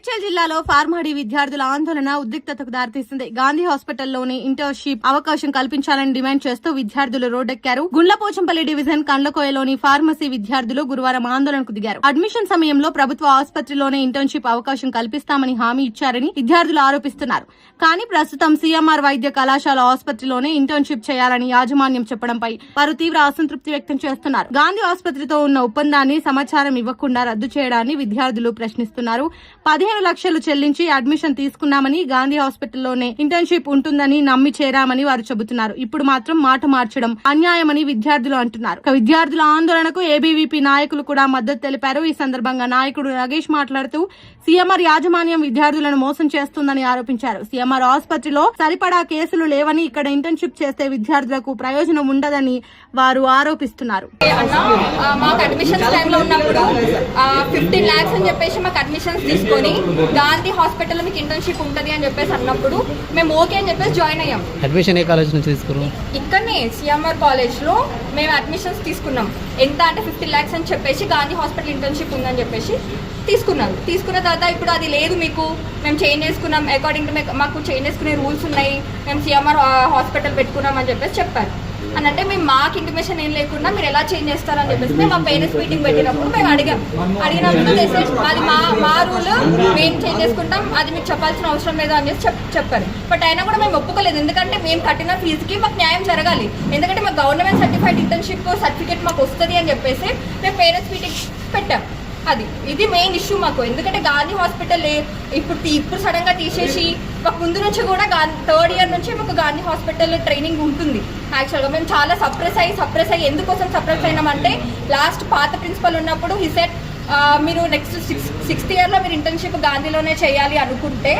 మేడ్చల్ జిల్లాలో ఫార్మాడీ విద్యార్థుల ఆందోళన ఉద్రిక్తతకు దారితీసింది. గాంధీ హాస్పిటల్లోని ఇంటర్న్షిప్ అవకాశం కల్పించాలని డిమాండ్ చేస్తూ విద్యార్థులు రోడ్డెక్కారు. గుండ్లపోచంపల్లి డివిజన్ కండ్లకోయలోని ఫార్మసీ విద్యార్థులు గురువారం ఆందోళనకు దిగారు. అడ్మిషన్ సమయంలో ప్రభుత్వ ఆసుపత్రిలోనే ఇంటర్న్షిప్ అవకాశం కల్పిస్తామని హామీ ఇచ్చారని విద్యార్థులు ఆరోపిస్తున్నారు. కానీ ప్రస్తుతం సీఎంఆర్ వైద్య కళాశాల ఆసుపత్రిలోనే ఇంటర్న్షిప్ చేయాలని యాజమాన్యం చెప్పడంపై వారు తీవ్ర అసంతృప్తి వ్యక్తం చేస్తున్నారు. గాంధీ ఆసుపత్రితో ఉన్న ఒప్పందాన్ని సమాచారం ఇవ్వకుండా రద్దు చేయడాన్ని విద్యార్థులు ప్రశ్నిస్తున్నారు. 15 లక్షలు చెల్లించి అడ్మిషన్ తీసుకున్నామని, గాంధీ హాస్పిటల్లోనే ఇంటర్న్షిప్ ఉంటుందని నమ్మి చేరామని వారు చెబుతున్నారు. ఇప్పుడు మాత్రం మాట మార్చడం అన్యాయమని విద్యార్థులు అంటున్నారు. విద్యార్థుల ఆందోళనకు ఏబీవీపీ నాయకులు కూడా మద్దతు తెలిపారు. ఈ సందర్భంగా నాయకుడు నగేష్ మాట్లాడుతూ సీఎంఆర్ యాజమాన్యం విద్యార్థులను మోసం చేస్తుందని ఆరోపించారు. సీఎంఆర్ ఆసుపత్రిలో సరిపడా కేసులు లేవని, ఇక్కడ ఇంటర్న్షిప్ చేస్తే విద్యార్థులకు ప్రయోజనం ఉండదని వారు ఆరోపిస్తున్నారు. మాకు అడ్మిషన్స్ టైంలో ఉన్నప్పుడు 15 lakhs అని చెప్పేసి మాకు అడ్మిషన్స్ తీసుకొని గాంధీ హాస్పిటల్లో మీకు ఇంటర్న్షిప్ ఉంటుంది అని చెప్పేసి అన్నప్పుడు మేము ఓకే అని చెప్పేసి జాయిన్ అయ్యాం. అడ్మిషన్ ఏ కాలేజ్ నుంచి తీసుకున్నాం? ఇక్కడనే సీఎంఆర్ కాలేజ్లో మేము అడ్మిషన్స్ తీసుకున్నాం. ఎంత అంటే 15 lakhs అని చెప్పేసి గాంధీ హాస్పిటల్ ఇంటర్న్షిప్ ఉందని చెప్పేసి తీసుకున్నాం. తీసుకున్న తర్వాత ఇప్పుడు అది లేదు, మీకు మేము చేంజ్ చేసుకున్నాం, అకార్డింగ్ టు మాకు చేంజ్ చేసుకునే రూల్స్ ఉన్నాయి, మేము సీఎంఆర్ హాస్పిటల్ పెట్టుకున్నాం అని చెప్పేసి చెప్పారు. అని అంటే మేము మాకు ఇంటిమేషన్ ఏం లేకుండా మీరు ఎలా చేంజ్ చేస్తారని చెప్పేసి మేము మా పేరెంట్స్ మీటింగ్ పెట్టినప్పుడు మేము అడిగినప్పుడు అది మా రూల్, మేము చేంజ్ చేసుకుంటాం, అది మీకు చెప్పాల్సిన అవసరం లేదు అని చెప్పారు. బట్ అయినా కూడా మేము ఒప్పుకోలేదు. ఎందుకంటే మేము కట్టిన ఫీజుకి మాకు న్యాయం జరగాలి. ఎందుకంటే మాకు గవర్నమెంట్ సర్టిఫైడ్ ఇంటర్న్షిప్ సర్టిఫికేట్ మాకు వస్తుంది అని చెప్పేసి మేము పేరెంట్స్ మీటింగ్ పెట్టాం. ఇది మెయిన్ ఇష్యూ మాకు. ఎందుకంటే గాంధీ హాస్పిటల్ ఇప్పుడు సడన్ గా తీసేసి మాకు ముందు నుంచి కూడా 3rd year నుంచి మాకు గాంధీ హాస్పిటల్ ట్రైనింగ్ ఉంటుంది. యాక్చువల్గా మేము చాలా సప్రెస్ అయ్యి ఎందుకోసం సప్రెస్ అయినామంటే లాస్ట్ పాత ప్రిన్సిపల్ ఉన్నప్పుడు హీ సెడ్ మీరు నెక్స్ట్ 6th yearలో మీరు ఇంటర్న్షిప్ గాంధీలోనే చేయాలి అనుకుంటే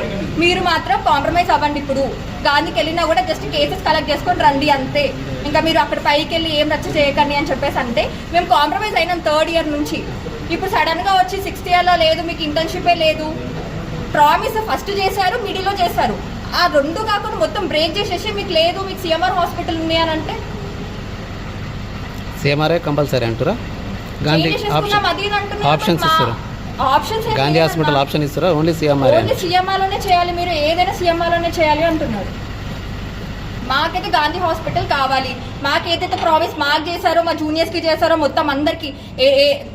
మీరు మాత్రం కాంప్రమైజ్ అవ్వండి. ఇప్పుడు గాంధీకి వెళ్ళినా కూడా జస్ట్ కేసెస్ కలెక్ట్ చేసుకొని రండి అంతే, ఇంకా మీరు అక్కడ పైకి వెళ్ళి ఏం రచ్చ చేయకండి అని చెప్పేసి అంటే మేము కాంప్రమైజ్ అయినాం 3rd year నుంచి. ఇప్పుడు సడన్గా వచ్చి 6th yearలో లేదు, మీకు ఇంటర్న్షిపే లేదు, ప్రామిస్ ఫస్ట్ చేశారు, మిడిల్లో చేశారు, ఆ 2 కాకుండా మొత్తం బ్రేక్ చేసేసి మీకు లేదు, మీకు సీఎంఆర్ హాస్పిటల్ ఉంది అని అంటే సీఎంఆర్ కంపల్సరీ అంటారా? గాంధీ ఆప్షన్స్ ఇస్తారా? ఆప్షన్స్ గాంధీ హాస్పిటల్ ఆప్షన్ ఇస్తారా? ఓన్లీ సీఎంఆర్లోనే చేయాలి, మీరు ఏదైనా సీఎంఆర్లోనే చేయాలి అంటున్నారు. మాకైతే గాంధీ హాస్పిటల్ కావాలి. మాకేదైతే ప్రామిస్ మాకు చేశారో, మా జూనియర్స్కి చేశారో, మొత్తం అందరికి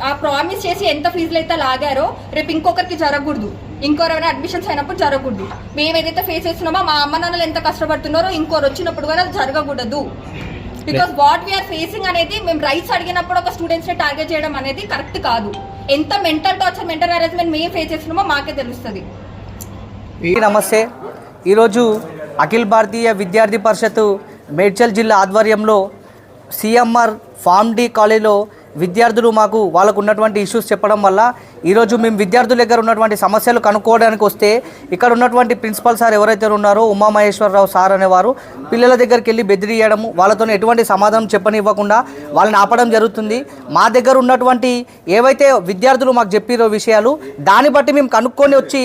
ఆ ప్రామిస్ చేసి ఎంత ఫీజులు అయితే లాగారో రేపు ఇంకొకరికి జరగకూడదు, ఇంకోరెవరైనా అడ్మిషన్స్ అయినప్పుడు జరగకూడదు. మేము ఏదైతే ఫేస్ చేస్తున్నామో మా అమ్మ నాన్నలు ఎంత కష్టపడుతున్నారో ఇంకోరు వచ్చినప్పుడు కూడా జరగకూడదు. బికాస్ వాట్ వీఆర్ ఫేసింగ్ అనేది మేము రైట్స్ అడిగినప్పుడు ఒక స్టూడెంట్స్ని టార్గెట్ చేయడం అనేది కరెక్ట్ కాదు. ఎంత మెంటల్ టార్చర్, మెంటల్ హెరాస్మెంట్ మేము ఫేస్ చేస్తున్నామో మాకే తెలుస్తుంది. నమస్తే. ఈరోజు అఖిల భారతీయ విద్యార్థి పరిషత్ మేడ్చల్ జిల్లా ఆధ్వర్యంలో సీఎంఆర్ ఫార్మ్ డి కాలేజీలో విద్యార్థులు మాకు వాళ్ళకు ఉన్నటువంటి ఇష్యూస్ చెప్పడం వల్ల ఈరోజు మేము విద్యార్థుల దగ్గర ఉన్నటువంటి సమస్యలు కనుక్కోవడానికి వస్తే ఇక్కడ ఉన్నటువంటి ప్రిన్సిపల్ సార్ ఎవరైతే ఉన్నారో ఉమామహేశ్వరరావు సార్ అనేవారు పిల్లల దగ్గరికి వెళ్ళి బెదిరియడము, వాళ్ళతో ఎటువంటి సమాధానం చెప్పనివ్వకుండా వాళ్ళని ఆపడం జరుగుతుంది. మా దగ్గర ఉన్నటువంటి ఏవైతే విద్యార్థులు మాకు చెప్పిరో విషయాలు దాన్ని బట్టి మేము కనుక్కొని వచ్చి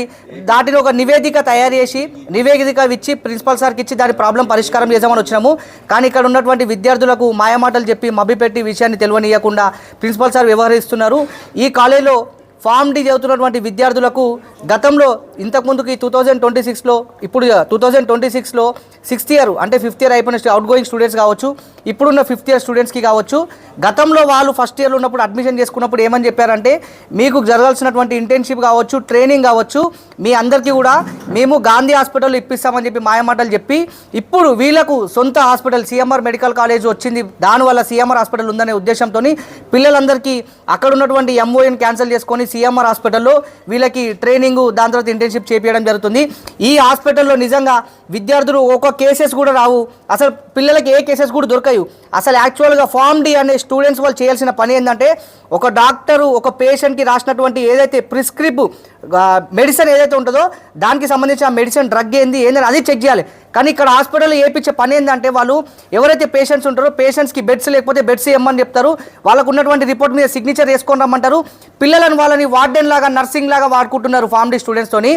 దాటిని ఒక నివేదిక తయారు చేసి నివేదిక ఇచ్చి ప్రిన్సిపల్ సార్కి ఇచ్చి దాని ప్రాబ్లం పరిష్కారం చేద్దామని వచ్చినాము. కానీ ఇక్కడ ఉన్నటువంటి విద్యార్థులకు మాయమాటలు చెప్పి మభ్యపెట్టి విషయాన్ని తెలియనియకుండా ప్రిన్సిపల్ సార్ వ్యవహరిస్తున్నారు. ఈ కాలేజీలో ఫార్మ్ డి చదువుతున్నటువంటి విద్యార్థులకు గతంలో ఇంతకుముందుకి 2026లో ఇప్పుడు 2026లో 6th year అంటే 5th year అయిపోయిన అవుట్ గోయింగ్ స్టూడెంట్స్ కావచ్చు, ఇప్పుడున్న 5th year స్టూడెంట్స్కి కావచ్చు, గతంలో వాళ్ళు ఫస్ట్ ఇయర్లో ఉన్నప్పుడు అడ్మిషన్ చేసుకున్నప్పుడు ఏమని చెప్పారంటే మీకు జరగాల్సినటువంటి ఇంటర్న్షిప్ కావచ్చు, ట్రైనింగ్ కావచ్చు, మీ అందరికీ కూడా మేము గాంధీ హాస్పిటల్ ఇప్పిస్తామని చెప్పి మాయమాటలు చెప్పి ఇప్పుడు వీళ్ళకు సొంత హాస్పిటల్ సీఎంఆర్ మెడికల్ కాలేజ్ వచ్చింది, దానివల్ల సీఎంఆర్ హాస్పిటల్ ఉందనే ఉద్దేశంతో పిల్లలందరికీ అక్కడ ఉన్నటువంటి ఎంఓఎన్ క్యాన్సిల్ చేసుకొని సీఎంఆర్ హాస్పిటల్లో వీళ్ళకి ట్రైనింగ్, దాని తర్వాత ఇంటర్న్షిప్ చేపించడం జరుగుతుంది. ఈ హాస్పిటల్లో నిజంగా విద్యార్థులు ఒక కేసెస్ కూడా రావు, అసలు పిల్లలకి ఏ కేసెస్ కూడా దొరకవు. అసలు యాక్చువల్గా ఫార్మ్ డి అనే స్టూడెంట్స్ వాళ్ళు చేయాల్సిన పని ఏంటంటే ఒక డాక్టరు ఒక పేషెంట్కి రాసినటువంటి ఏదైతే ప్రిస్క్రిప్ మెడిసిన్ ఏదైతే ఉంటుందో దానికి సంబంధించిన మెడిసిన్ డ్రగ్ ఏంది అది చెక్ చేయాలి. కానీ ఇక్కడ హాస్పిటల్లో ఏపించే పని ఏంటంటే వాళ్ళు ఎవరైతే పేషెంట్స్ ఉంటారో పేషెంట్స్కి బెడ్స్ లేకపోతే బెడ్స్ ఇవ్వమని చెప్తారు, వాళ్ళకు ఉన్నటువంటి రిపోర్ట్ మీద సిగ్నేచర్ వేసుకొని రమ్మంటారు. పిల్లలను వాళ్ళని వార్డెన్ లాగా నర్సింగ్ లాగా వాడుకుంటున్నారు ఫార్మ్ డి స్టూడెంట్స్తోని.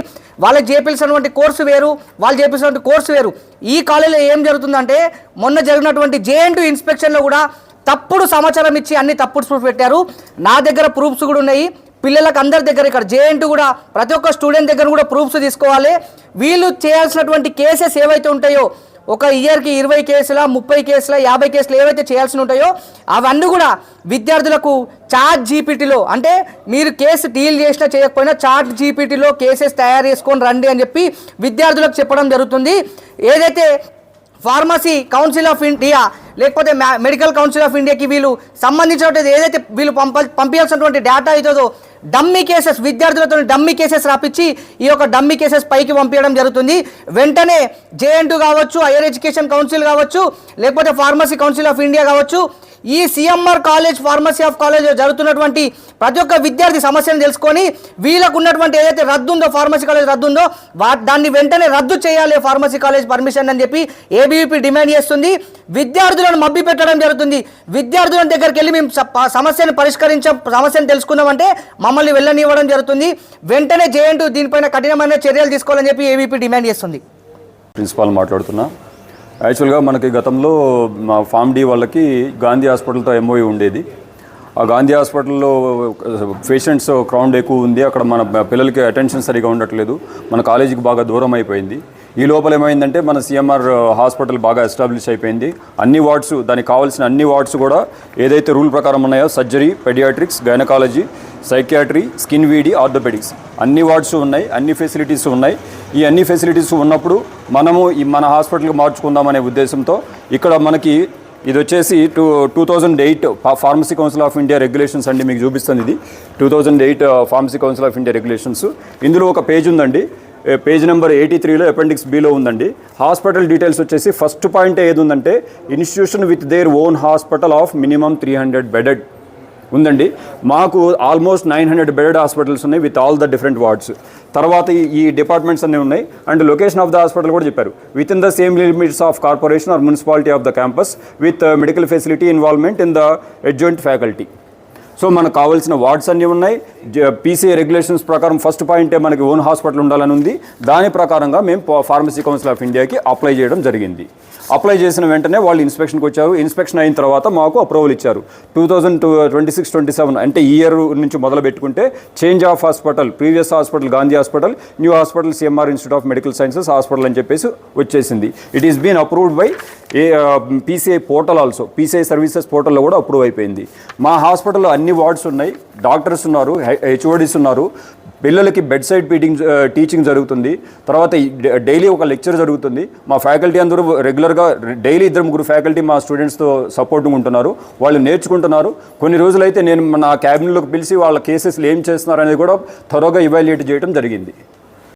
వాళ్ళకి చేపించినటువంటి కోర్సు వేరు, వాళ్ళు చేపించినటువంటి కోర్సు వేరు. ఈ కాలేజీలో ఏం జరుగుతుందంటే మొన్న జరిగినటువంటి JNTU ఇన్స్పెక్షన్లో కూడా తప్పుడు సమాచారం ఇచ్చి అన్ని తప్పుడు ప్రూఫ్ పెట్టారు. నా దగ్గర ప్రూఫ్స్ కూడా ఉన్నాయి. పిల్లలకు అందరి దగ్గర ఇక్కడ జేఎన్టీ కూడా ప్రతి ఒక్క స్టూడెంట్ దగ్గర కూడా ప్రూఫ్స్ తీసుకోవాలి. వీళ్ళు చేయాల్సినటువంటి కేసెస్ ఏవైతే ఉంటాయో ఒక ఇయర్కి 20 కేసుల 30 కేసుల 50 కేసులు ఏవైతే చేయాల్సి ఉంటాయో అవన్నీ కూడా విద్యార్థులకు చాట్ జీపీటీలో, అంటే మీరు కేసు డీల్ చేసినా చేయకపోయినా చాట్ జీపీటీలో కేసెస్ తయారు చేసుకొని రండి అని చెప్పి విద్యార్థులకు చెప్పడం జరుగుతుంది. ఏదైతే ఫార్మసీ కౌన్సిల్ ఆఫ్ ఇండియా లేకపోతే మెడికల్ కౌన్సిల్ ఆఫ్ ఇండియాకి వీళ్ళు సంబంధించినటువంటి ఏదైతే వీళ్ళు పంపించాల్సినటువంటి డేటా అవుతుందో డమ్మీ కేసెస్, విద్యార్థులతో డమ్మీ కేసెస్ రాపించి ఈ యొక్క డమ్మీ కేసెస్ పైకి పంపించడం జరుగుతుంది. వెంటనే జేఎన్టీ కావచ్చు, హైయర్ ఎడ్యుకేషన్ కౌన్సిల్ కావచ్చు, లేకపోతే ఫార్మసీ కౌన్సిల్ ఆఫ్ ఇండియా కావచ్చు, ఈ CMR college pharmacy of college జరుగుతున్నటువంటి ప్రతి ఒక్క విద్యార్థి సమస్యను తెలుసుకొని వీళ్ళకు ఉన్నటువంటి ఏదైతే రద్దు ఉందో, ఫార్మసీ కాలేజ్ రద్దు ఉందో దాన్ని వెంటనే రద్దు చేయాలి ఫార్మసీ కాలేజ్ పర్మిషన్ అని చెప్పి ఏబీవీపీ డిమాండ్ చేస్తుంది. విద్యార్థులను మభ్య పెట్టడం జరుగుతుంది. విద్యార్థుల దగ్గరికి వెళ్ళి మేము సమస్యను తెలుసుకుందామంటే మమ్మల్ని వెళ్ళనివ్వడం జరుగుతుంది. వెంటనే జేఎన్టీ దీనిపైన కఠినమైన చర్యలు తీసుకోవాలని చెప్పి ఏబీవీపీ డిమాండ్ చేస్తుంది. ప్రిన్సిపాల్ మాట్లాడుతున్నా. యాక్చువల్గా మనకి గతంలో మా ఫామ్ డి వాళ్ళకి గాంధీ హాస్పిటల్తో ఎంఓయూ ఉండేది. ఆ గాంధీ హాస్పిటల్లో పేషెంట్స్ క్రౌడ్ ఎక్కువ ఉంది, అక్కడ మన పిల్లలకి అటెన్షన్ సరిగా ఉండట్లేదు, మన కాలేజీకి బాగా దూరం అయిపోయింది. ఈ లోపల ఏమైందంటే మన సిఎంఆర్ హాస్పిటల్ బాగా ఎస్టాబ్లిష్ అయిపోయింది. అన్ని వార్డ్స్, దానికి కావాల్సిన అన్ని వార్డ్స్ కూడా ఏదైతే రూల్ ప్రకారం ఉన్నాయో surgery, paediatrics, gynaecology, psychiatry, skin వీడి, ఆర్థోపెడిక్స్ అన్ని వార్డ్స్ ఉన్నాయి, అన్ని ఫెసిలిటీస్ ఉన్నాయి. ఈ అన్ని ఫెసిలిటీస్ ఉన్నప్పుడు మనము మన హాస్పిటల్కి మార్చుకుందామనే ఉద్దేశంతో ఇక్కడ మనకి ఇది వచ్చేసి 2008 pharmacy council of India regulations అండి, మీకు చూపిస్తుంది. ఇది 2008 pharmacy council of India regulations. ఇందులో ఒక పేజ్ ఉందండి, పేజ్ నెంబర్ 83లో అపెండిక్స్ బిలో ఉందండి. హాస్పిటల్ డీటెయిల్స్ వచ్చేసి ఫస్ట్ పాయింట్ ఏది ఉందంటే institution with their own hospital of minimum 300 bedded ఉందండి. మాకు ఆల్మోస్ట్ 900 బెడెడ్ హాస్పిటల్స్ ఉన్నాయి with all the different wards. తర్వాత ఈ డిపార్ట్మెంట్స్ అన్నీ ఉన్నాయి. And location of the hospital కూడా చెప్పారు, with in the same limits of corporation or municipality of the campus with medical facility involvement in the adjoint faculty. So మనకు కావాల్సిన wards అన్నీ ఉన్నాయి. పీసీఏ రెగ్యులేషన్స్ ప్రకారం ఫస్ట్ పాయింటే మనకి ఓన్ హాస్పిటల్ ఉండాలని ఉంది. దాని ప్రకారంగా మేము ఫార్మసీ కౌన్సిల్ ఆఫ్ ఇండియాకి అప్లై చేయడం జరిగింది. అప్లై చేసిన వెంటనే వాళ్ళు ఇన్స్పెక్షన్కి వచ్చారు. ఇన్స్పెక్షన్ అయిన తర్వాత మాకు అప్రూవల్ ఇచ్చారు. 2026-27 అంటే ఈ ఇయర్ నుంచి మొదలు పెట్టుకుంటే change of hospital, previous hospital Gandhi hospital, new hospital CMR institute of medical sciences hospital అని చెప్పేసి వచ్చేసింది. It is been approved by PCI portal also. PCI services పోర్టల్లో కూడా అప్రూవ్ అయిపోయింది. మా హాస్పిటల్లో అన్ని వార్డ్స్ ఉన్నాయి, డాక్టర్స్ ఉన్నారు, హెచ్ఓడీస్ ఉన్నారు, పిల్లలకి బెడ్ సైడ్ టీచింగ్ జరుగుతుంది. తర్వాత డైలీ ఒక లెక్చర్ జరుగుతుంది. మా ఫ్యాకల్టీ అందరూ రెగ్యులర్గా డైలీ 2-3 ఫ్యాకల్టీ మా స్టూడెంట్స్తో సపోర్టింగ్ ఉంటున్నారు, వాళ్ళు నేర్చుకుంటున్నారు. కొన్ని రోజులైతే నేను నా క్యాబిన్లోకి పిలిచి వాళ్ళ కేసెస్లు ఏం చేస్తున్నారు అనేది కూడా త్వరగా ఇవాల్యుయేట్ చేయడం జరిగింది.